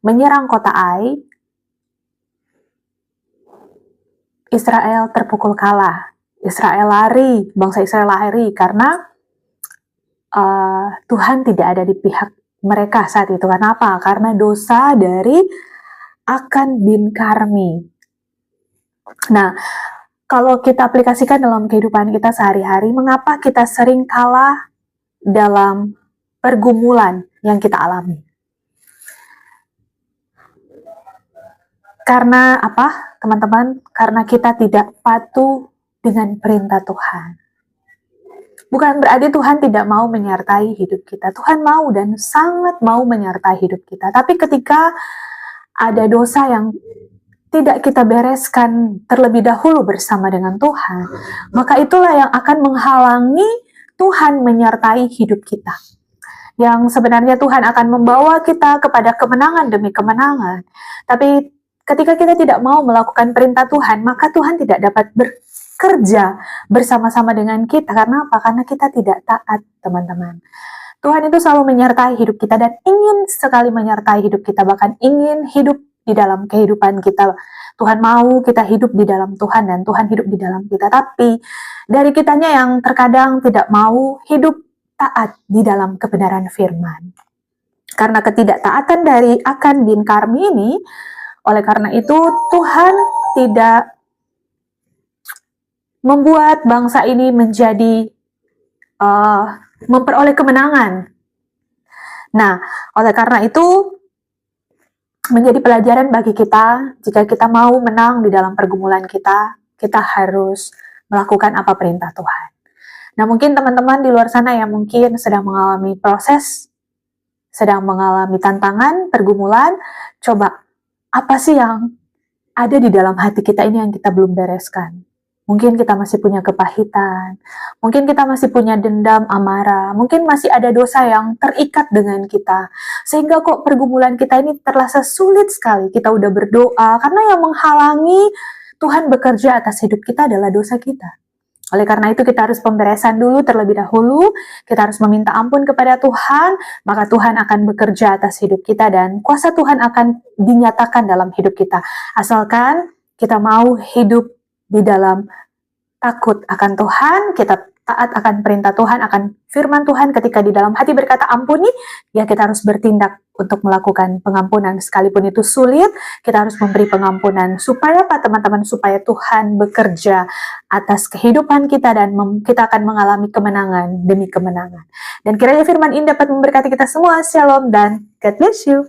menyerang kota Ai, Israel terpukul kalah. Israel lari, bangsa Israel lari karena Tuhan tidak ada di pihak mereka saat itu. Kenapa? Karena dosa dari Akan bin Karmi. Nah, kalau kita aplikasikan dalam kehidupan kita sehari-hari, mengapa kita sering kalah dalam pergumulan yang kita alami? Karena apa, teman-teman? Karena kita tidak patuh dengan perintah Tuhan. Bukan berarti Tuhan tidak mau menyertai hidup kita. Tuhan mau dan sangat mau menyertai hidup kita. Tapi ketika ada dosa yang tidak kita bereskan terlebih dahulu bersama dengan Tuhan, maka itulah yang akan menghalangi Tuhan menyertai hidup kita. Yang sebenarnya Tuhan akan membawa kita kepada kemenangan demi kemenangan. Tapi ketika kita tidak mau melakukan perintah Tuhan, maka Tuhan tidak dapat bekerja bersama-sama dengan kita. Karena apa? Karena kita tidak taat, teman-teman. Tuhan itu selalu menyertai hidup kita dan ingin sekali menyertai hidup kita, bahkan ingin hidup di dalam kehidupan kita. Tuhan mau kita hidup di dalam Tuhan dan Tuhan hidup di dalam kita. Tapi dari kitanya yang terkadang tidak mau hidup taat di dalam kebenaran firman. Karena ketidaktaatan dari Akan bin Karmi ini, oleh karena itu Tuhan tidak membuat bangsa ini menjadi memperoleh kemenangan. Nah, oleh karena itu menjadi pelajaran bagi kita, jika kita mau menang di dalam pergumulan kita, kita harus melakukan apa perintah Tuhan. Nah, mungkin teman-teman di luar sana yang mungkin sedang mengalami proses, sedang mengalami tantangan, pergumulan, coba apa sih yang ada di dalam hati kita ini yang kita belum bereskan? Mungkin kita masih punya kepahitan, mungkin kita masih punya dendam, amarah, mungkin masih ada dosa yang terikat dengan kita. Sehingga kok pergumulan kita ini terasa sulit sekali. Kita udah berdoa, karena yang menghalangi Tuhan bekerja atas hidup kita adalah dosa kita. Oleh karena itu kita harus pemberesan dulu terlebih dahulu, kita harus meminta ampun kepada Tuhan, maka Tuhan akan bekerja atas hidup kita dan kuasa Tuhan akan dinyatakan dalam hidup kita. Asalkan kita mau hidup di dalam takut akan Tuhan, kita taat akan perintah Tuhan, akan firman Tuhan. Ketika di dalam hati berkata ampuni, ya kita harus bertindak untuk melakukan pengampunan. Sekalipun itu sulit, kita harus memberi pengampunan. Supaya apa teman-teman? Supaya Tuhan bekerja atas kehidupan kita dan kita akan mengalami kemenangan demi kemenangan. Dan kiranya firman ini dapat memberkati kita semua. Shalom dan God bless you.